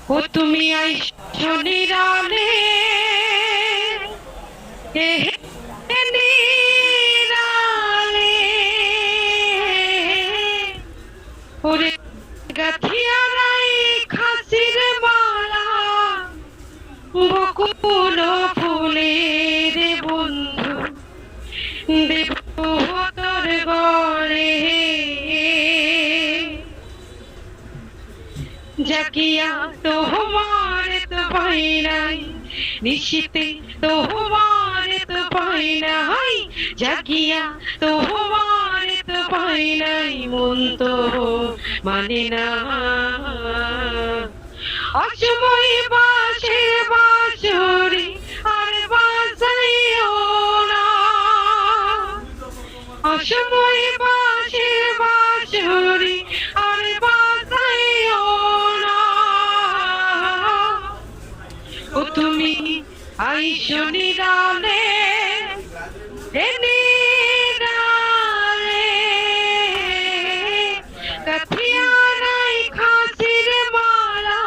ও তুমি আইছো নিরালে হে হে নিরালে ওরে গাথিয়া নাই খাসির মালা বকুল ফুলের বন্ধু দেব তোর গড়ে জাকিয়া তোমার তো পাই নাই নিশিতে তোমার তো পাই নাই জাকিয়া তোমার তো পাই নাই মন তো মানে না অসময় বাঁশের বাঁশরি আর বাঁচাইও না অসময় বাঁশের বাঁশরি আর বাঁচাইও না ও তুমি আইসো নিরালে হে নিরালে কাথিয়া নাই খাসির মালা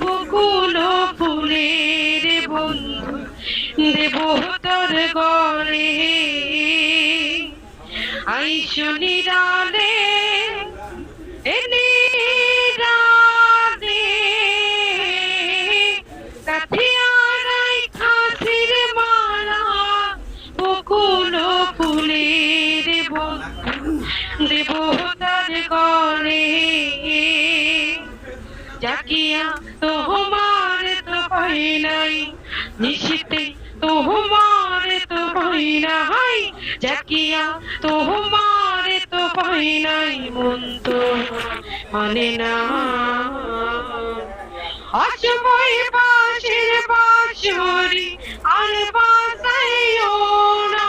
বকুল ফুলের বন্ধু দেব তোর গড়ে আইসো নিরালে হে নিরালে কাথিয়া নাই খাসির মালা বকুল ফুলের বন্ধু দেব তোর গড়ে জাকিয়া তোমার তো পাই নাই নিশিতে তোমার তো পাই নাই জাকিয়া তোমার তো পাই নাই মন তো মানে না অসময় বাঁশের বাঁশরি আর বাঁচাইও না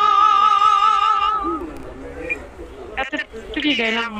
এতটুকুই গেলাম।